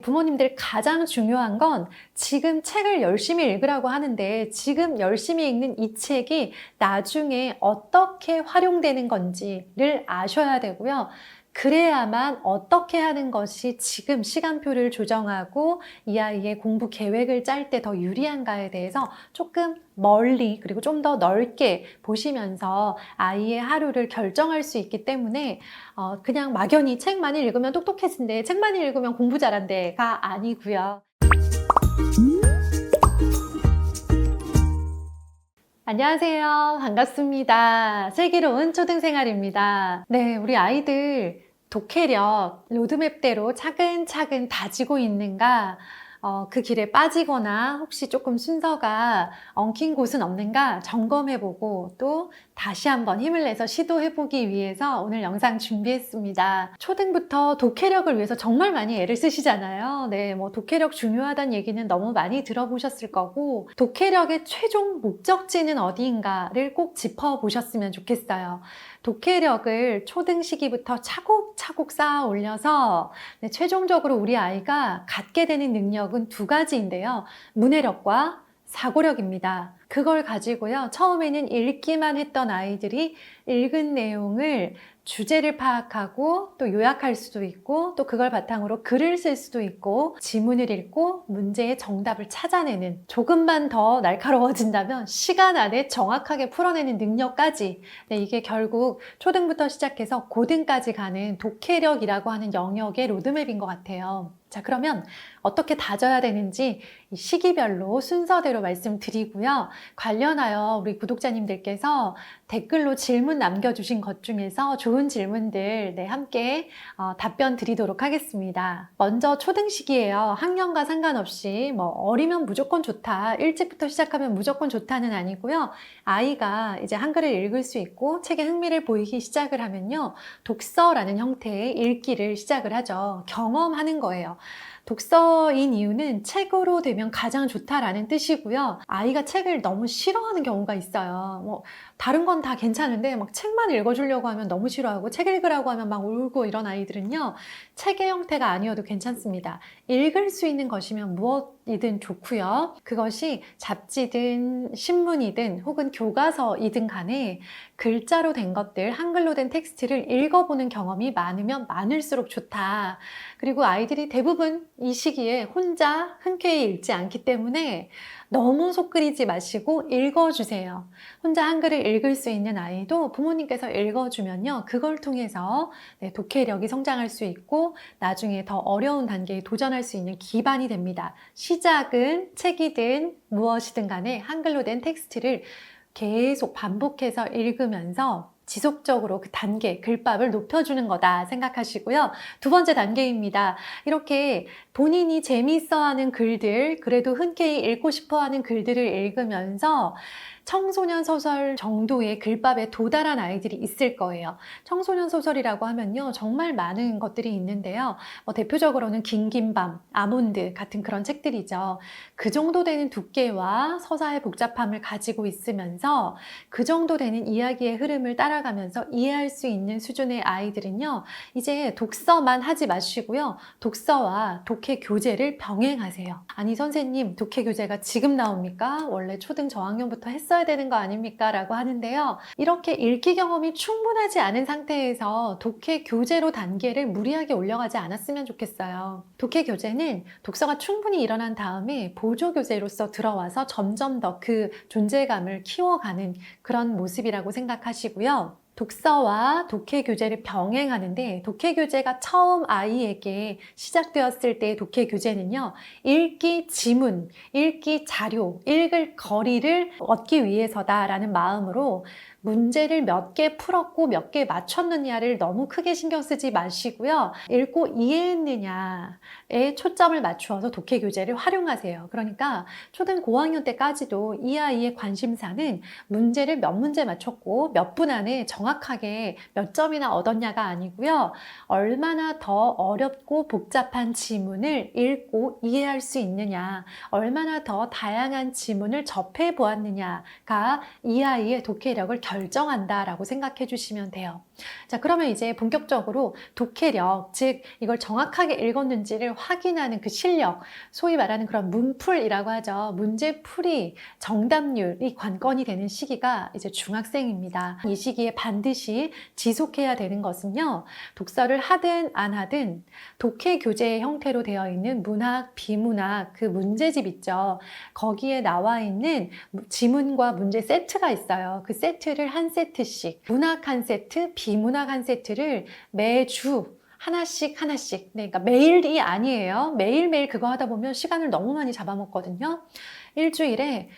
부모님들 가장 중요한 건 지금 책을 열심히 읽으라고 하는데 지금 열심히 읽는 이 책이 나중에 어떻게 활용되는 건지를 아셔야 되고요. 그래야만 어떻게 하는 것이 지금 시간표를 조정하고 이 아이의 공부 계획을 짤 때 더 유리한가에 대해서 조금 멀리 그리고 좀 더 넓게 보시면서 아이의 하루를 결정할 수 있기 때문에 그냥 막연히 책만 읽으면 똑똑해진대, 책만 읽으면 공부 잘한대가 아니고요. 안녕하세요. 반갑습니다. 슬기로운 초등생활입니다. 네, 우리 아이들 독해력 로드맵대로 차근차근 다지고 있는가, 그 길에 빠지거나 혹시 조금 순서가 엉킨 곳은 없는가 점검해보고 또 다시 한번 힘을 내서 시도해보기 위해서 오늘 영상 준비했습니다. 초등부터 독해력을 위해서 정말 많이 애를 쓰시잖아요. 네, 뭐 독해력 중요하다는 얘기는 너무 많이 들어보셨을 거고 독해력의 최종 목적지는 어디인가를 꼭 짚어보셨으면 좋겠어요. 독해력을 초등 시기부터 차곡차곡 쌓아 올려서 최종적으로 우리 아이가 갖게 되는 능력은 두 가지인데요. 문해력과 사고력입니다. 그걸 가지고요. 처음에는 읽기만 했던 아이들이 읽은 내용을 주제를 파악하고 또 요약할 수도 있고 또 그걸 바탕으로 글을 쓸 수도 있고 지문을 읽고 문제의 정답을 찾아내는, 조금만 더 날카로워진다면 시간 안에 정확하게 풀어내는 능력까지, 이게 결국 초등부터 시작해서 고등까지 가는 독해력이라고 하는 영역의 로드맵인 것 같아요. 자, 그러면 어떻게 다져야 되는지 시기별로 순서대로 말씀드리고요. 관련하여 우리 구독자님들께서 댓글로 질문 남겨주신 것 중에서 좋은 질문들 함께 답변 드리도록 하겠습니다. 먼저 초등 시기예요. 학년과 상관없이 뭐 어리면 무조건 좋다, 일찍부터 시작하면 무조건 좋다는 아니고요. 아이가 이제 한글을 읽을 수 있고 책에 흥미를 보이기 시작을 하면요. 독서라는 형태의 읽기를 시작을 하죠. 경험하는 거예요. 독서인 이유는 책으로 되면 가장 좋다라는 뜻이고요. 아이가 책을 너무 싫어하는 경우가 있어요. 뭐 다른 건 다 괜찮은데 막 책만 읽어주려고 하면 너무 싫어하고 책 읽으라고 하면 막 울고 이런 아이들은요. 책의 형태가 아니어도 괜찮습니다. 읽을 수 있는 것이면 무엇이든 좋고요. 그것이 잡지든 신문이든 혹은 교과서이든 간에 글자로 된 것들, 한글로 된 텍스트를 읽어보는 경험이 많으면 많을수록 좋다. 그리고 아이들이 대부분 이 시기에 혼자 흔쾌히 읽지 않기 때문에 너무 속 끓이지 마시고 읽어주세요. 혼자 한글을 읽을 수 있는 아이도 부모님께서 읽어주면요. 그걸 통해서 독해력이 성장할 수 있고 나중에 더 어려운 단계에 도전할 수 있는 기반이 됩니다. 시작은 책이든 무엇이든 간에 한글로 된 텍스트를 계속 반복해서 읽으면서 지속적으로 그 단계, 글밥을 높여주는 거다 생각하시고요. 두 번째 단계입니다. 이렇게 본인이 재미있어하는 글들, 그래도 흔쾌히 읽고 싶어하는 글들을 읽으면서 청소년 소설 정도의 글밥에 도달한 아이들이 있을 거예요. 청소년 소설이라고 하면요. 정말 많은 것들이 있는데요. 대표적으로는 긴긴 밤, 아몬드 같은 그런 책들이죠. 그 정도 되는 두께와 서사의 복잡함을 가지고 있으면서 그 정도 되는 이야기의 흐름을 따라가면서 이해할 수 있는 수준의 아이들은요. 이제 독서만 하지 마시고요. 독서와 독해 교재를 병행하세요. 아니 선생님, 독해 교재가 지금 나옵니까? 원래 초등 저학년부터 했어야 되는 거 아닙니까? 라고 하는데요. 이렇게 읽기 경험이 충분하지 않은 상태에서 독해 교재로 단계를 무리하게 올려가지 않았으면 좋겠어요. 독해 교재는 독서가 충분히 일어난 다음에 보조 교재로서 들어와서 점점 더 그 존재감을 키워가는 그런 모습이라고 생각하시고요. 독서와 독해 교재를 병행하는데 독해 교재가 처음 아이에게 시작되었을 때의 독해 교재는요. 읽기 지문, 읽기 자료, 읽을 거리를 얻기 위해서다라는 마음으로 문제를 몇 개 풀었고 몇 개 맞췄느냐를 너무 크게 신경 쓰지 마시고요. 읽고 이해했느냐에 초점을 맞추어서 독해 교재를 활용하세요. 그러니까 초등 고학년 때까지도 이 아이의 관심사는 문제를 몇 문제 맞췄고 몇 분 안에 정확하게 몇 점이나 얻었냐가 아니고요. 얼마나 더 어렵고 복잡한 지문을 읽고 이해할 수 있느냐, 얼마나 더 다양한 지문을 접해 보았느냐가 이 아이의 독해력을 결정한다라고 생각해 주시면 돼요. 자, 그러면 이제 본격적으로 독해력, 즉 이걸 정확하게 읽었는지를 확인하는 그 실력, 소위 말하는 그런 문풀이라고 하죠. 문제풀이, 정답률이 관건이 되는 시기가 이제 중학생입니다. 이 시기에 반드시 지속해야 되는 것은요, 독서를 하든 안 하든 독해 교재의 형태로 되어 있는 문학, 비문학, 그 문제집 있죠. 거기에 나와 있는 지문과 문제 세트가 있어요. 그 세트를 한 세트씩, 문학 한 세트, 비문학 한 세트를 매주 하나씩, 네, 그러니까 매일이 아니에요. 매일매일 그거 하다 보면 시간을 너무 많이 잡아먹거든요. 일주일에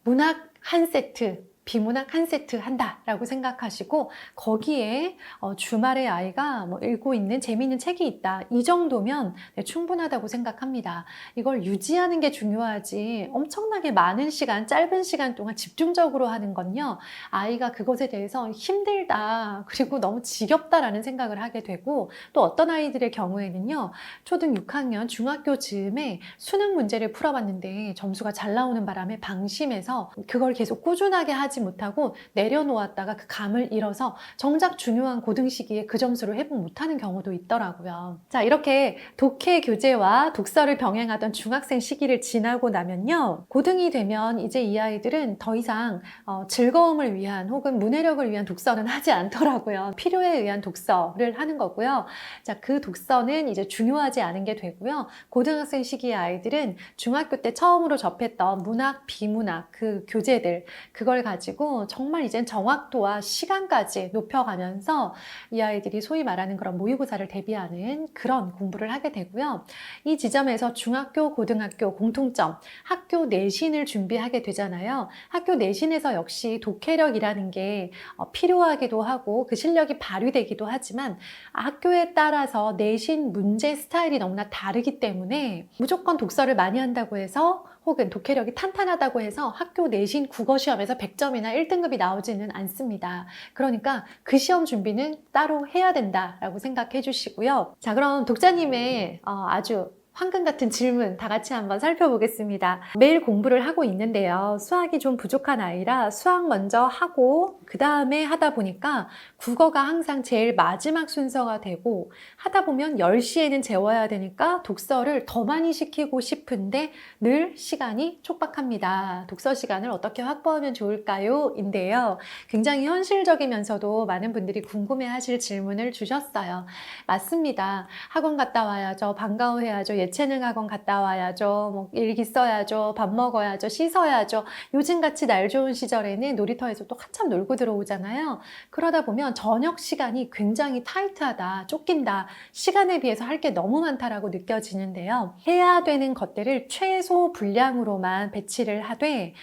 문학 한 세트, 비문학 한 세트 한다라고 생각하시고, 거기에 주말에 아이가 뭐 읽고 있는 재미있는 책이 있다, 이 정도면 충분하다고 생각합니다. 이걸 유지하는 게 중요하지 엄청나게 많은 시간, 짧은 시간 동안 집중적으로 하는 건요, 아이가 그것에 대해서 힘들다, 그리고 너무 지겹다라는 생각을 하게 되고, 또 어떤 아이들의 경우에는요, 초등 6학년, 중학교 즈음에 수능 문제를 풀어봤는데 점수가 잘 나오는 바람에 방심해서 그걸 계속 꾸준하게 하지 못하고 내려놓았다가 그 감을 잃어서 정작 중요한 고등 시기에 그 점수를 회복 못하는 경우도 있더라고요. 자, 이렇게 독해 교재와 독서를 병행하던 중학생 시기를 지나고 나면요, 고등이 되면 이제 이 아이들은 더 이상 즐거움을 위한 혹은 문해력을 위한 독서는 하지 않더라고요. 필요에 의한 독서를 하는 거고요. 자, 그 독서는 이제 중요하지 않은 게 되고요. 고등학생 시기의 아이들은 중학교 때 처음으로 접했던 문학, 비문학 그 교재들, 그걸 가지고 정말 이젠 정확도와 시간까지 높여가면서 이 아이들이 소위 말하는 그런 모의고사를 대비하는 그런 공부를 하게 되고요. 이 지점에서 중학교, 고등학교 공통점, 학교 내신을 준비하게 되잖아요. 학교 내신에서 역시 독해력이라는 게 필요하기도 하고 그 실력이 발휘되기도 하지만, 학교에 따라서 내신 문제 스타일이 너무나 다르기 때문에 무조건 독서를 많이 한다고 해서, 혹은 독해력이 탄탄하다고 해서 학교 내신 국어시험에서 100점이나 1등급이 나오지는 않습니다. 그러니까 그 시험 준비는 따로 해야 된다라고 생각해 주시고요. 자, 그럼 독자님의 아주 황금 같은 질문 다 같이 한번 살펴보겠습니다. 매일 공부를 하고 있는데요, 수학이 좀 부족한 아이라 수학 먼저 하고 그 다음에 하다 보니까 국어가 항상 제일 마지막 순서가 되고, 하다 보면 10시에는 재워야 되니까 독서를 더 많이 시키고 싶은데 늘 시간이 촉박합니다. 독서 시간을 어떻게 확보하면 좋을까요? 인데요, 굉장히 현실적이면서도 많은 분들이 궁금해하실 질문을 주셨어요. 맞습니다. 학원 갔다 와야죠, 방과후 해야죠, 예체능 학원 갔다 와야죠, 뭐 일기 써야죠, 밥 먹어야죠, 씻어야죠. 요즘같이 날 좋은 시절에는 놀이터에서 또 한참 놀고 들어오잖아요. 그러다 보면 저녁 시간이 굉장히 타이트하다, 쫓긴다, 시간에 비해서 할 게 너무 많다라고 느껴지는데요, 해야 되는 것들을 최소 분량으로만 배치를 하되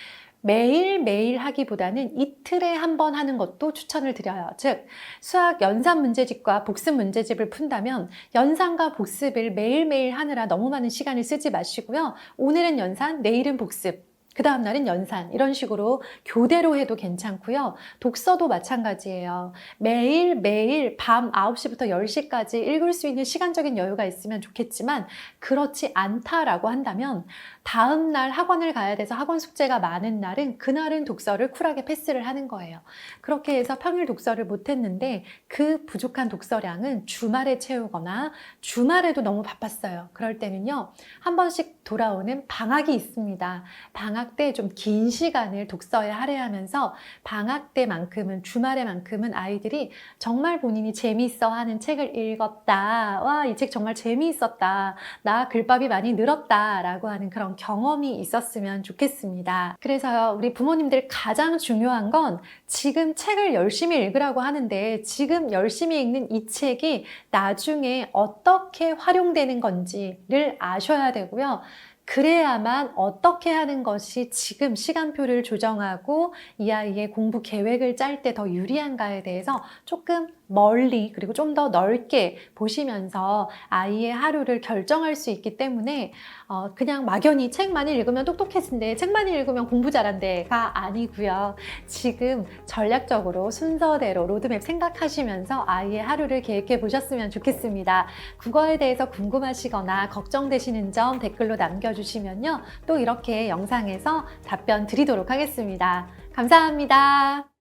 매일매일 하기보다는 이틀에 한 번 하는 것도 추천을 드려요. 즉, 수학 연산 문제집과 복습 문제집을 푼다면 연산과 복습을 매일매일 하느라 너무 많은 시간을 쓰지 마시고요. 오늘은 연산, 내일은 복습, 그 다음 날은 연산, 이런 식으로 교대로 해도 괜찮고요. 독서도 마찬가지예요. 매일매일 밤 9시부터 10시까지 읽을 수 있는 시간적인 여유가 있으면 좋겠지만, 그렇지 않다라고 한다면 다음 날 학원을 가야 돼서 학원 숙제가 많은 날은 그날은 독서를 쿨하게 패스를 하는 거예요. 그렇게 해서 평일 독서를 못했는데 그 부족한 독서량은 주말에 채우거나, 주말에도 너무 바빴어요, 그럴 때는요, 한 번씩 돌아오는 방학이 있습니다. 방학 때 좀 긴 시간을 독서에 할애하면서 방학 때만큼은, 주말에만큼은 아이들이 정말 본인이 재미있어 하는 책을 읽었다, 와, 이 책 정말 재미있었다, 나 글밥이 많이 늘었다 라고 하는 그런 경험이 있었으면 좋겠습니다. 그래서요, 우리 부모님들 가장 중요한 건 지금 책을 열심히 읽으라고 하는데 지금 열심히 읽는 이 책이 나중에 어떻게 활용되는 건지를 아셔야 되고요. 그래야만 어떻게 하는 것이 지금 시간표를 조정하고 이 아이의 공부 계획을 짤 때 더 유리한가에 대해서 조금 멀리, 그리고 좀 더 넓게 보시면서 아이의 하루를 결정할 수 있기 때문에 그냥 막연히 책만 읽으면 똑똑해진대, 책만 읽으면 공부 잘한대가 아니고요. 지금 전략적으로 순서대로 로드맵 생각하시면서 아이의 하루를 계획해 보셨으면 좋겠습니다. 국어에 대해서 궁금하시거나 걱정되시는 점 댓글로 남겨주시면요, 또 이렇게 영상에서 답변 드리도록 하겠습니다. 감사합니다.